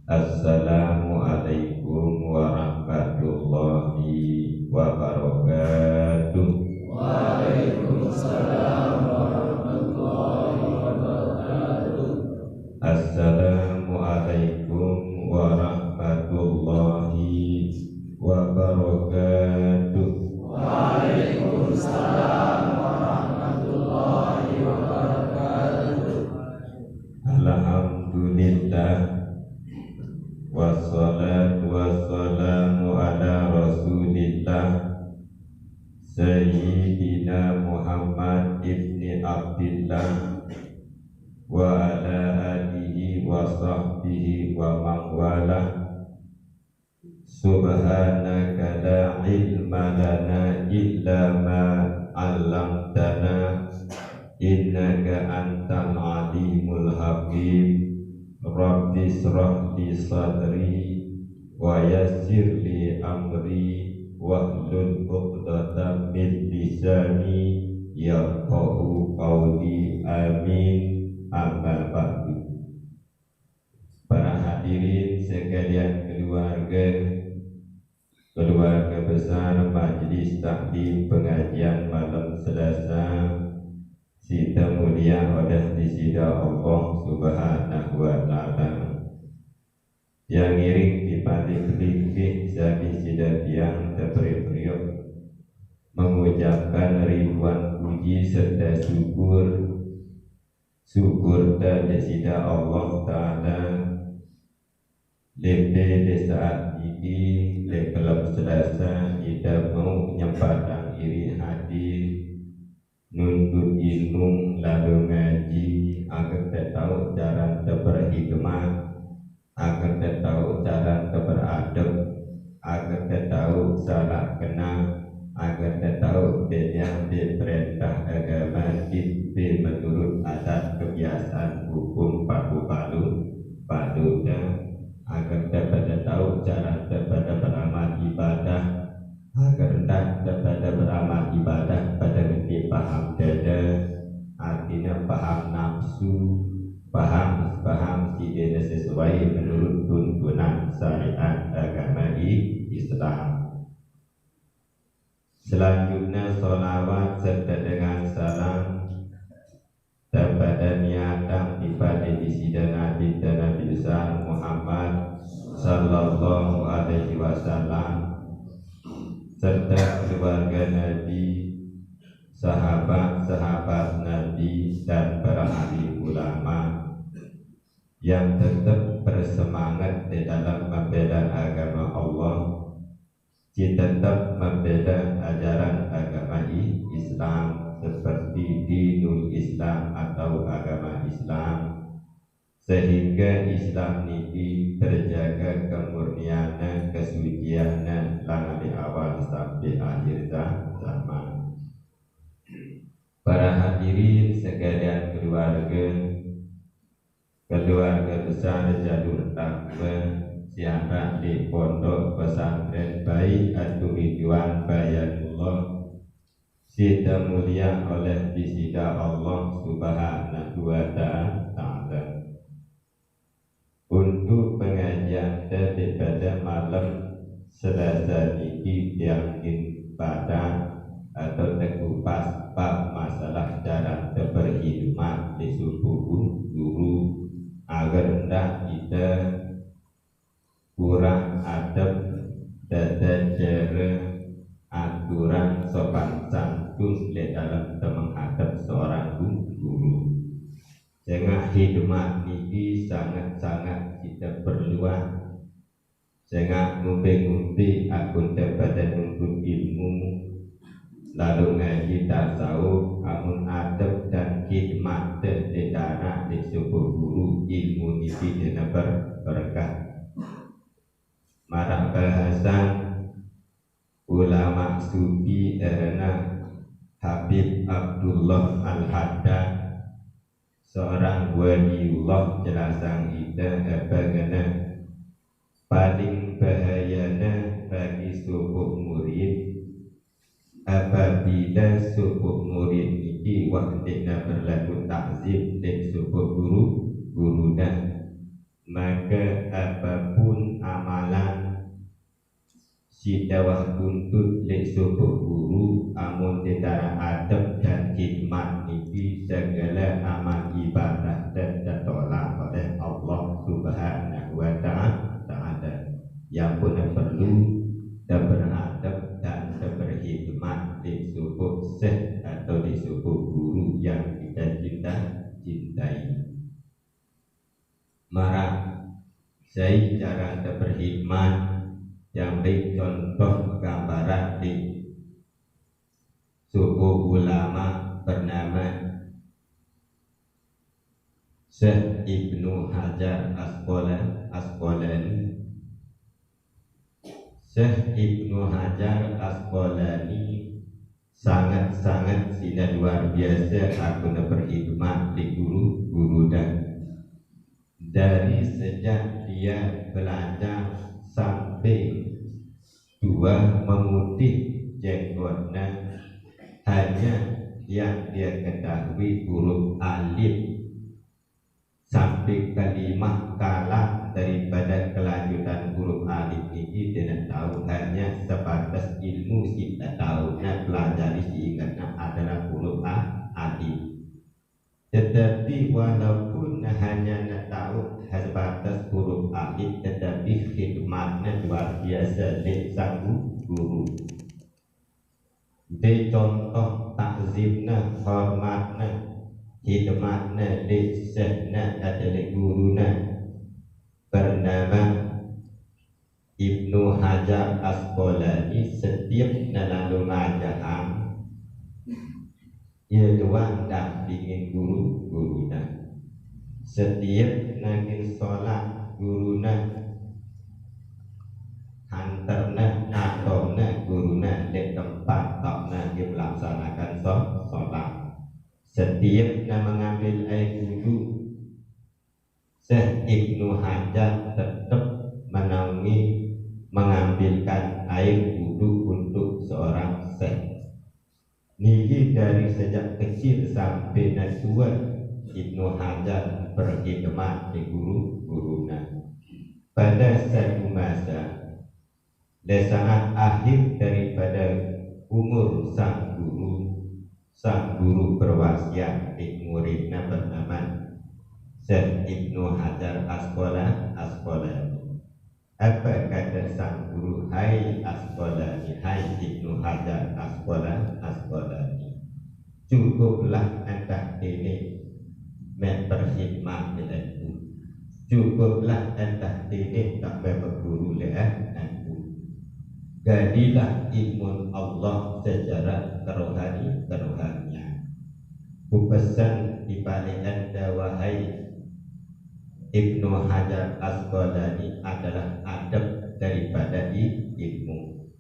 Assalamualaikum warahmatullahi wabarakatuh. Waalaikumsalam warahmatullahi wabarakatuh. Assalamualaikum warahmatullahi wabarakatuh. Waalaikumsalam warahmatullahi wabarakatuh. Alhamdulillah, wassalatu wassalamu ala rasulillah Sayyidina Muhammad ibni Abdillah wa ala alihi wa sahbihi wa mawala. Subhanaka la ilma lana illa ma 'allamtana innaka antal alimul hakim. Rabbi shrah li sadri wa yassir li amri wahlul 'uqdatam min lisani yafqahu qawli. Amin. Amma ba'du. Para hadirin sekalian, keluarga besar Majelis Taklim Pengajian Malam Selasa Sita mulia oleh disida Allah Subhanahu wa ta'ala, yang ngiring di balik fikih sami sida tiang terperiuk mengucapkan ribuan puji serta syukur dan disida Allah ta'ala lebih di saat ini lekelam Selasa kita mau nyempatkan iri hadir nuntut ilmu lalu ngaji agar kita tahu cara berhikmah, agar kita tahu cara beradab, agar kita tahu salah kenal, agar kita tahu yang diperintah agama kita menurut adat kebiasaan hukum padunya, agar kita tahu cara beramal ibadah, agar dapat beramal ibadah pada bentuk paham dada, artinya paham nafsu, paham tidak sesuai menurut tuntunan syariat agama Islam. Selanjutnya sholawat serta dengan salam kepada niatan ibadah disida Nabi dan Nabi besar Muhammad sallallahu alaihi wasallam serta keluarga Nabi, sahabat-sahabat Nabi dan para ahli ulama yang tetap bersemangat di dalam membela agama Allah, tetap membela ajaran agama Islam seperti dinul Islam atau agama Islam, sehingga Islam ini terjaga kemurniannya, kesuciannya dari awal sampai akhir zaman. Para hadirin sekalian, keluarga besar Jalur Takwa siaran di Pondok Pesantren Baiatul Ridwan Bayanullah sida mulia oleh disida Allah Subhanahu wa ta'ala. Untuk pengajian daripada malam Selasa ini yang pada atau terkupas bab masalah cara berkhidmat di subuh guru, agar hendak kita kurang adab dan cara aturan sopan santun di dalam menghadap seorang guru. Jangan khidmat ini sangat-sangat kita perluan. Jangan ngumpi-ngumpi akun daripada nuntut ilmu lalu ngaji tasawuf, amun adab dan khidmat di tanah di sebuah guru ilmu ini dina berkah. Marak bahasan ulama sufi erana Habib Abdullah Al-Haddad, seorang waliullah jelasang kita bagaimana paling bahayanya bagi sebuah murid apabila sebuah murid ini wahdinya berlaku takzim dan sebuah guru dan maka apapun amalan si dawah tuntut lek subuh guru amun ditara adab dan khidmat niki segala amal ibadah dan ditolak oleh Allah Subhanahu wa ta'ala. Yang pun perlu dan beradab dan berkhidmat di subuh syekh atau di subuh guru yang kita cintai. Mara saya cara berkhidmat yang baik contoh gambaran di subuh ulama bernama Syekh Ibnu Hajar Asqalani. Syekh Ibnu Hajar Asqalani sangat-sangat tidak luar biasa aku berkhidmat di guru dan dari sejak dia belajar sampai tua memutih jenggotnya, hanya yang dia ketahui huruf alif sampai kalimah kalah daripada kelanjutan huruf alif ini tidak tahu, hanya sebatas ilmu kita tahu dan pelajari diingatnya adalah huruf alif. Tetapi walaupun hanya tahu sebatas huruf alif, tetapi khidmatnya luar biasa di sang guru. Di contoh takzimnya, hormatnya, khidmatnya di syekhnya adalah gurunya bernama Ibnu Hajar Asqalani. Setiap lalu ngajahan ia doang dampingin guru-gurunya. Setiap nangin sholat guruna hantarna atauna guruna di tempat takna dia melaksanakan sholat. Setiap mengambil air wudu, Syekh Ibnu Hajar tetap menaungi mengambilkan air wudu untuk seorang syekh. Niki dari sejak kecil sampai tua Ibnu Hajar berkhidmat di guru-gurunya. Pada satu masa, di saat akhir daripada umur sang guru berwasiat di muridnya bernama Syekh Ibnu Hajar Asqalani. Apa kata sang guru? Hai Asqalani, hai Ibnu Hajar Asqalani, cukuplah entah ini berkhidmat denganku, cukuplah entah ini tak berguru denganku. Gadilah ilmu Allah secara kerohanian. Ku pesan di balik anda wahai Ibnu Hajar Asqalani adalah adab daripada ilmu.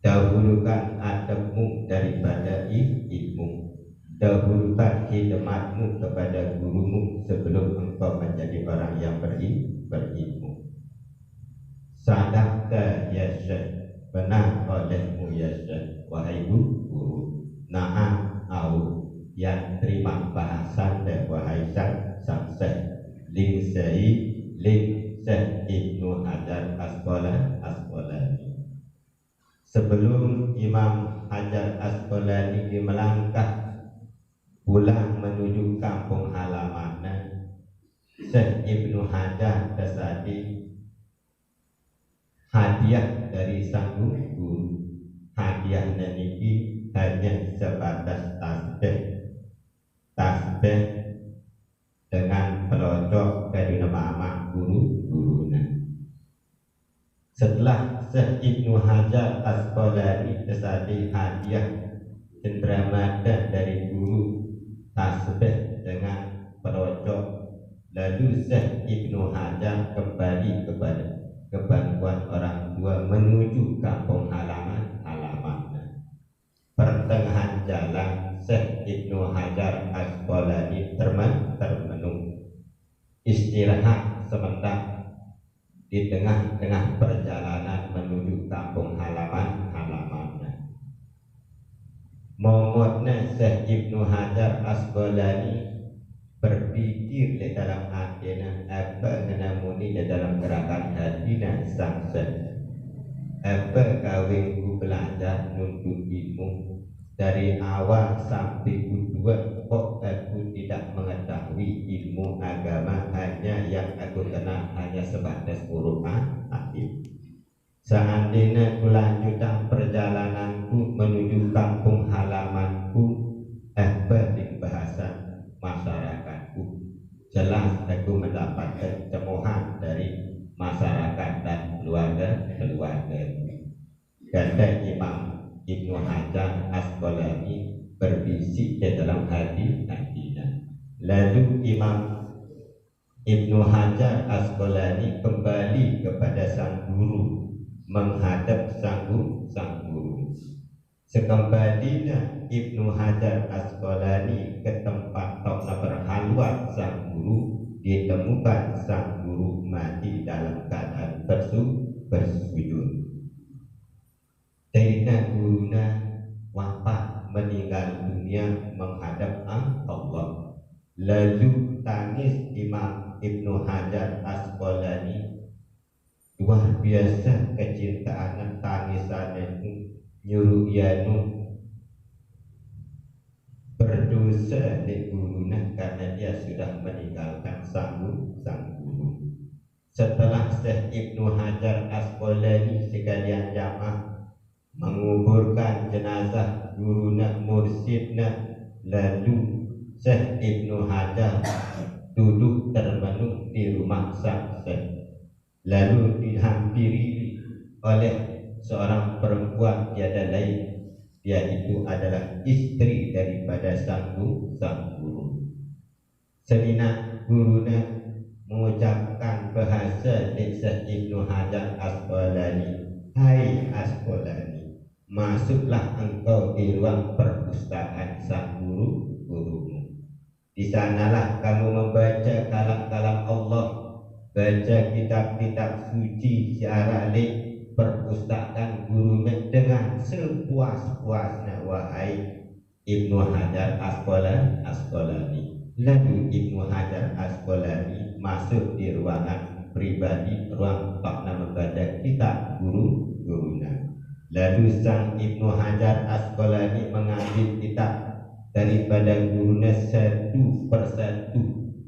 Dahulukan adabmu daripada ilmu. Dahulukan khidmatmu kepada gurumu sebelum engkau menjadi orang yang berilmu. Sadaqta ya Syekh, benar olehmu ya Syekh, wahai guru. Na'am au, yang terima bahasan dan wahai sang Syekh. Ling Syekh Ibnu Hajar Asqalani. Sebelum Imam Hajar Asqalani melangkah pulang menuju kampung halamannya, Syekh Ibnu Hajar tersadi hadiah dari sang guru. Hadiahnya ini hanya sebatas tasbih dengan pelocok dari nama gurunya. Setelah Syekh Ibnu Hajar Asqalani tersadi hadiah cenderamata dari guru, tasbih dengan pelocok, lalu Syekh Ibnu Hajar kembali ke bantuan orang tua menuju kampung halamannya. Pertengahan jalan Syekh Ibnu Hajar Asqalani termenung istirahat sebentar di tengah-tengah perjalanan menuju kampung halamannya. Momotnya Syekh Ibnu Hajar Asqalani berpikir di dalam hatinya apa menamuni di dalam gerakan hatinya sangsen apa kawin ku belajar nuntut ilmu dari awal sampai kedua kok aku tidak mengetahui ilmu agama hanya yang aku kenal hanya sebatas huruf alif. Seandainya ku lanjutkan perjalananku menuju kampung halamanku apa di bahasa masyarakatku jelas aku mendapatkan cemohan dari masyarakat dan keluarga kata Imam Ibnu Hajar Asqalani berbisik di dalam hatinya. Lalu Imam Ibnu Hajar Asqalani kembali kepada sang guru menghadap sang guru. Sekembalinya Ibnu Hajar Asqalani ke tempat tokna berhalwat sang guru, ditemukan sang guru mati dalam keadaan bersujud. Ketika gurunya wafat meninggal dunia menghadap Allah. Lalu tangis Imam Ibnu Hajar Asqalani luar biasa kecintaan tangisannya nyuruh ia berdosa di gurunya karena dia sudah meninggalkan sang guru. Setelah Syekh Ibnu Hajar Asqalani sekalian jamaah menguburkan jenazah gurunya mursyidnya, lalu Syekh Ibnu Hajar duduk termenung di rumah sang Syekh, lalu dihampiri oleh seorang perempuan tiada lain, dia itu adalah istri daripada sang guru. Sejenak gurunya mengucapkan bahasa di Syekh Ibnu Hajar Asqalani, hai Asqalani, masuklah engkau di ruang perpustakaan sang gurumu. Di sanalah kamu membaca kalam-kalam Allah, baca kitab-kitab suci secara lek perpustakaan guru dengan sepuas-puasnya wahai Ibnu Hajar Asqalani. Lalu Ibnu Hajar Asqalani masuk di ruangan pribadi, ruang tokna membaca kitab gurunya. Lalu sang Ibnu Hajar Asqalani mengambil kitab daripada gurunya satu persatu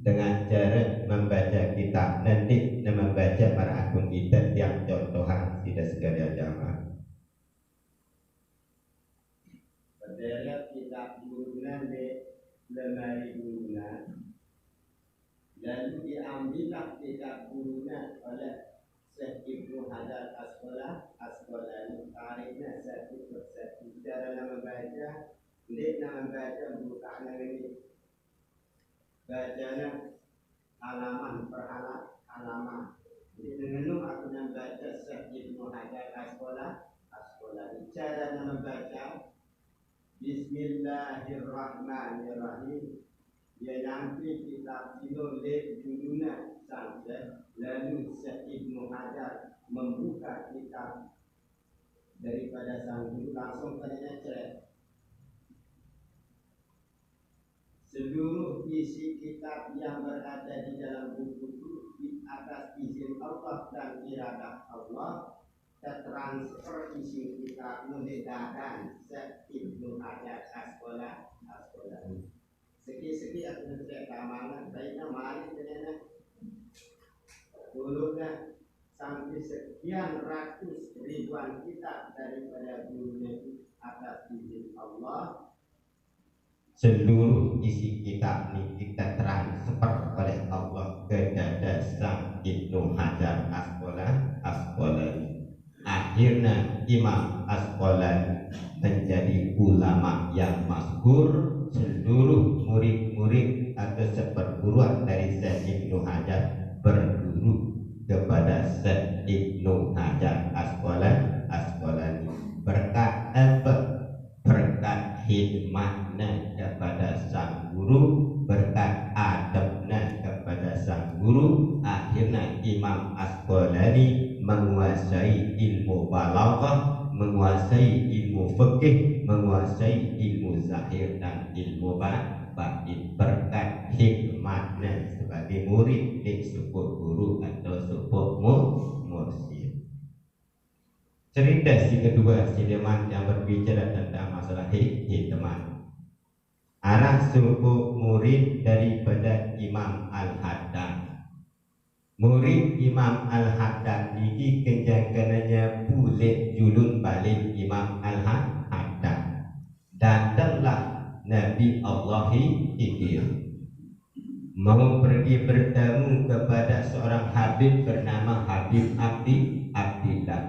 dengan cara membaca kitab. Nanti membaca para akun kita yang contohan tidak sekalian jamaah. Berdaya kitab gurunya di lemari gurunya, lalu diambillah kitab gurunya oleh Syekh Ibnu Hajar Asqalani. Tariknya satu persatu cara membaca, dia membaca bukannya ini bacanya halaman per halaman. Jadi dengan aku membaca Syekh Ibnu Hajar Asqalani. Cara membaca Bismillahirrahmanirrahim. Dia nanti kitab sinulis judulnya sampai, lalu Syekh Ibnu Hajar membuka kitab daripada sang guru, langsung tanya cek seluruh isi kitab yang berada di dalam buku itu di atas izin Allah dan iradah Allah, tertransfer isi kitab nulis dan Syekh Ibnu Hajar Asqalani. Segi-segi aku mencari keamanan, baiknya mari dengan dulunya sampai sekian ratus ribuan kitab daripada gurunya atas izin Allah. Seluruh isi kitab ini kita transfer oleh Allah ke dada sang Ibnu Hajar Asqalani. Akhirnya Imam Asqalani menjadi ulama yang masyhur. Seluruh murid-murid atau seperguruan dari Syekh Ibnu Hajar berguru kepada Syekh Ibnu Hajar Asqalani. Berkat apa? Berkat hikmahnya kepada sang guru, berkat adabnya kepada sang guru, akhirnya Imam Asqalani menguasai ilmu balaghah, menguasai ilmu fikih, menguasai ilmu zahir dan ilmu bagi berkat hikmatnya sebagai murid di sebuah guru atau sebuah mursyid. Cerita si kedua si Deman yang berbicara tentang masalah hikmat. Arah suku murid daripada Imam Al-Haddad. Murid Imam Al-Haddad ini kenjangannya boleh julun balik Imam Al-Haddad. Datanglah Nabi Allah Khidir mau pergi bertemu kepada seorang Habib bernama Habib Abdillah.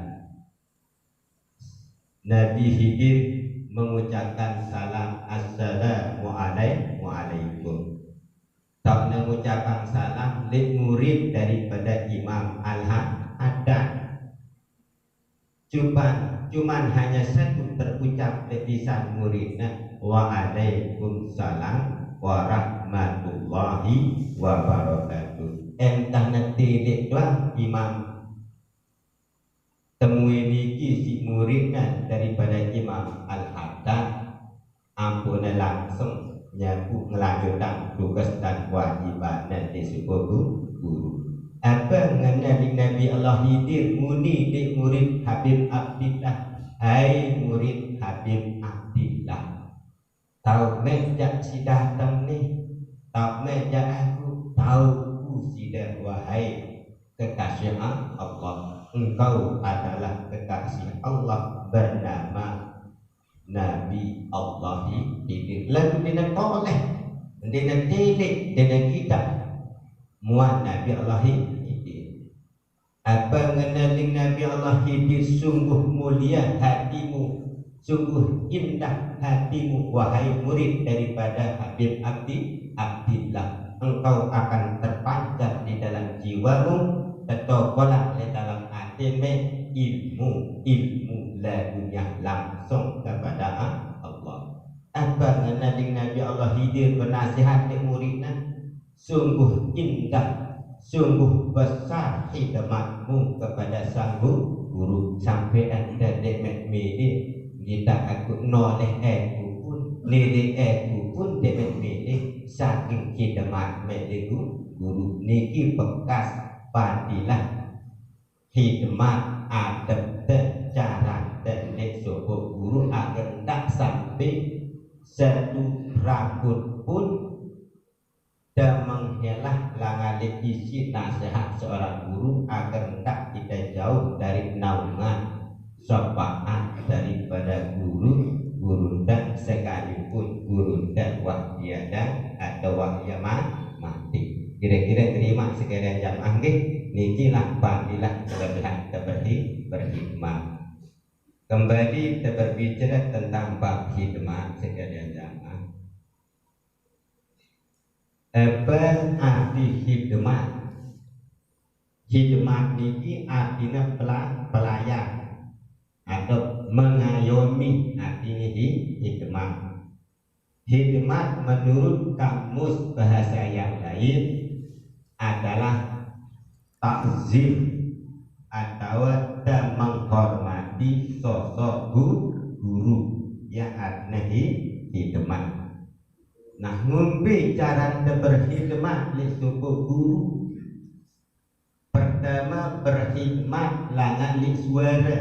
Nabi Khidir mengucapkan salam, Assalamualaikum. Tak mengucapkan salam li murid daripada Imam Al-Haddad. Cuman hanya satu terucap di lisan muridnya, Waalaikumsalam warahmatullahi wabarakatuh. Entah nanti doang Imam temui niki si muridnya daripada Imam Al-Haddad, ampun langsung nyaku melanjutkan tugas dan kewajiban di sebuah guru. Apa mengenai Nabi Allah Khidir muni di murid Habib Abdillah. Hai murid Habib Abdillah, tahu mejak si datang ni, tahu mejak aku, tahu ku si dah, wahai kekasih Allah, engkau adalah kekasih Allah bernama Nabi Allah Khidir. Lalu dia toleh, dia tilik, dia kita muat Nabi Allah Khidir. Apa mengenali Nabi Allah Khidir, sungguh mulia hatimu, sungguh indah hatimu, wahai murid daripada Habib Abdillah. Engkau akan terpancar di dalam jiwamu, tertolak di dalam hatimu ilmu ladunya langsung kepada Allah. Apa mengenali Nabi Allah Khidir bernasihat ke muridnya, sungguh indah, sungguh besar khidmatmu kepada sang guru, sampai anda demet milih kita aku noleh aku pun lele aku pun demet milih saking khidmat milih guru niki bekas padilah khidmat adab cara dan sebuah guru agar tak sampai satu rambut pun dan menghelah langalik isi nasihat seorang guru agar tak kita jauh dari naungan syafaat daripada guru dan sekalipun guru dan wahdiada atau mati. Kira-kira terima sekalian jamaah nikilah fadilah kelebihan berhikmah. Kembali kita berbicara tentang bab hikmah sekalian jamaah. Apa arti hikmah? Hikmah ini artinya pelayan atau mengayomi, artinya hikmah. Hikmah menurut kamus bahasa yang lain adalah takzim atau menghormati sosok guru yang artinya hikmah. Nah, cara berkhidmat li suku guru. Pertama, berkhidmat langan li suara,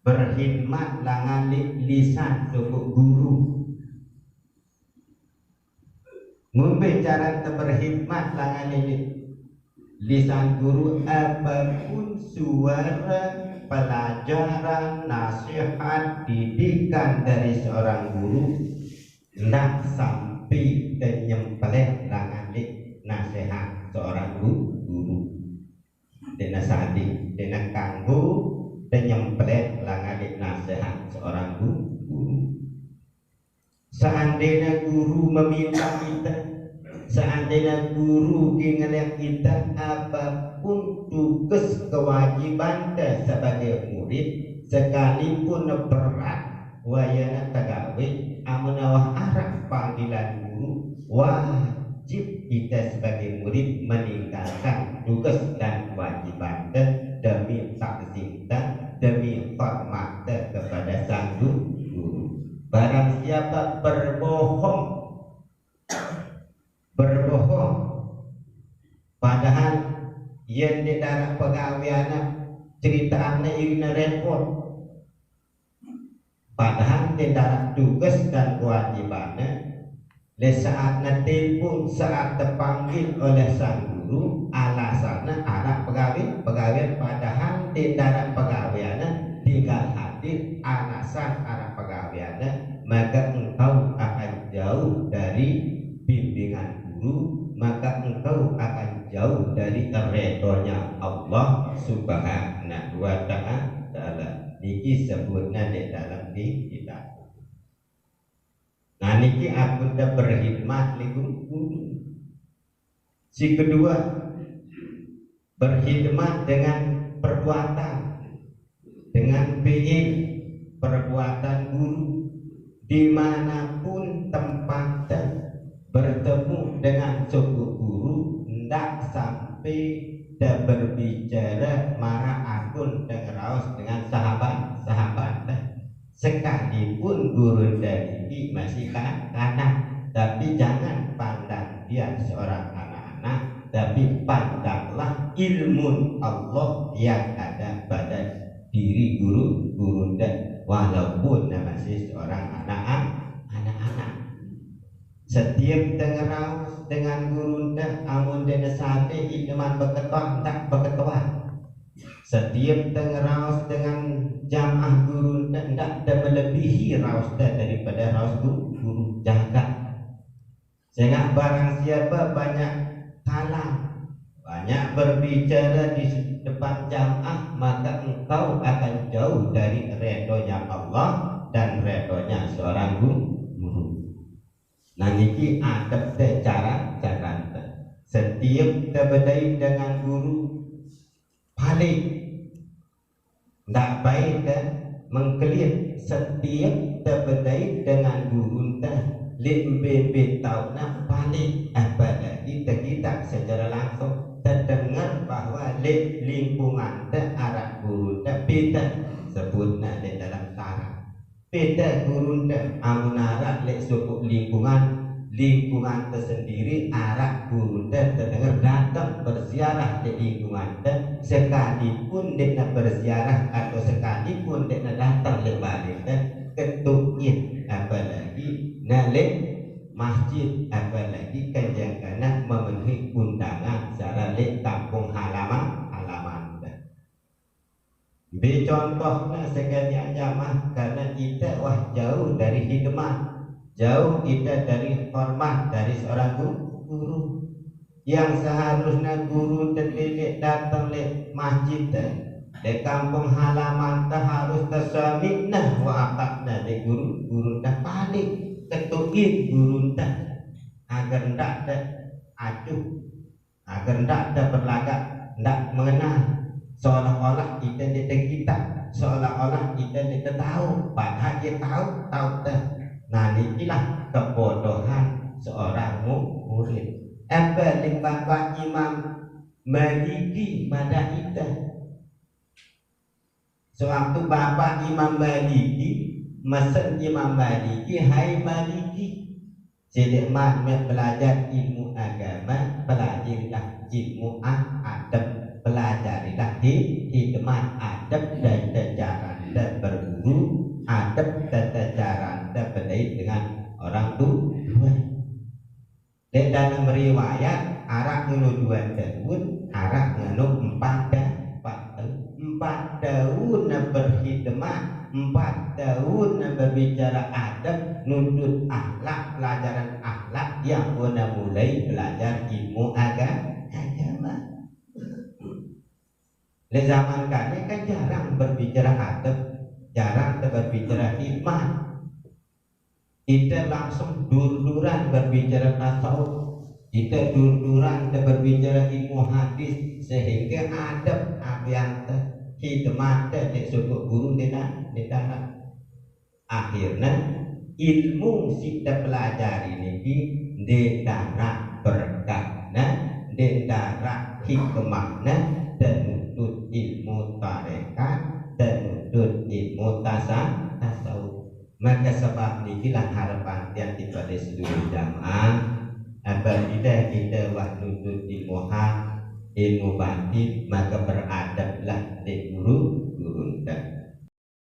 berkhidmat langan li lisan suku guru. Cara berkhidmat langan li lisan guru, apapun suara pelajaran, nasihat, didikan dari seorang guru nak sampai dan nyempeleh langan nasihat seorang guru dan nasadi dan kanggu dan nyempeleh langan nasihat seorang guru. Seandainya guru meminta kita, seandainya guru ingin kita, apapun tugas kewajiban sebagai murid sekalipun berat wayana tagawe amunawah arah panggilan guru, wajib kita sebagai murid meninggalkan tugas dan kewajiban demi takzim demi hormat kepada sang guru. Barang siapa berbohong di dalam pegawaian ceritaannya irina repot. Padahal di dalam tugas dan kewajibannya, le saat telepon, saat terpanggil oleh sang guru, alasannya anak pegawai padahal di dalam pegawaiannya tinggal hadir alasan anak pegawaiannya, maka engkau akan jauh dari bimbingan guru, maka engkau akan jauh dari redhonya Allah Subhanahu wa ta'ala. Niki sebutnya di dalam kitab. Nah niki aku dah berkhidmat li guru. Si kedua, berkhidmat dengan perbuatan, dengan fi'il, perbuatan guru dimanapun tempatnya bertemu dengan suku guru, hendak sampai dan berbicara marah akun dan raus dengan sahabat sekalipun guru dari masih kanak, tapi jangan pandang dia seorang anak-anak, tapi pandanglah ilmu Allah yang ada pada diri guru dan walaupun masih seorang anak-anak. Setiap tengeraus dengan guru dah amun dena sate iman beketuan tak beketuan. Setiap tengeraus dengan jamaah guru dah tak melebihi raus dah daripada raus guru jaga. Sehingga barang siapa banyak kalam, banyak berbicara di depan jamaah, maka engkau akan jauh dari redhonya Allah dan redhonya seorang guru. Nah niki adab teh cara setiap terbedai dengan guru paling ndak baik dan mengkelir. Setiap terbedai dengan guru teh lebih tahu nak paling apalagi kita secara langsung terdengar bahwa lingkungan teh arah guru teh beda sebutnya di dalam sarah. Beda guru dan amunara lek suku lingkungan tersendiri arah guru dan terdengar datang berziarah di lingkungan dan sekalipun dia berziarah atau sekalipun dia datang di balik dan ketukit apalagi nalek masjid apalagi kanjeng memenuhi undangan secara lek kampung halaman. Contohnya sekalian jamaah karena kita jauh dari khidmat, jauh kita dari hormat dari seorang guru yang seharusnya guru terdidik datang le masjid di kampung halaman harus tersaminah wa akadna di guru dah paling ketukit guru dah agar ndak acuh, agar ndak berlagak, ndak mengenal. Seolah-olah kita seolah-olah kita tahu, padahal dia tahu dah. Nah inilah kebodohan seorang murid. Paling Bapak Imam Maliki pada kita. Sewaktu Bapak Imam Maliki mesen Imam Maliki, hai Maliki, jadi belajar ilmu agama, pelajarilah ilmu adab, pelajarilah hikmat adab dan jaran dan berguru adab dan jaran dan berdaya dengan orang tua. Di dalam riwayat arak ngenu 2 tahun, arak ngenu 4 tahun berkhidmat, 4 tahun berbicara adab, nuntut akhlak, pelajaran akhlak yang mulai belajar ilmu agama. Di zaman kami kan jarang berbicara adab, jarang berbicara hikmah. Kita langsung dur-duran berbicara tasawuf, kita dur-duran berbicara ilmu hadis, sehingga adab yang hikmah di suku guru di dalam. Akhirnya ilmu kita pelajari ini di darah berkahnya, di darah hikmahnya, dan nutut ilmu tarekat, dan nutut ilmu tasawuf. Maka sebab inilah harapan yang daripada seluruh jamaah apabila kita nutut ilmu hak, inovatif, maka beradablah di guru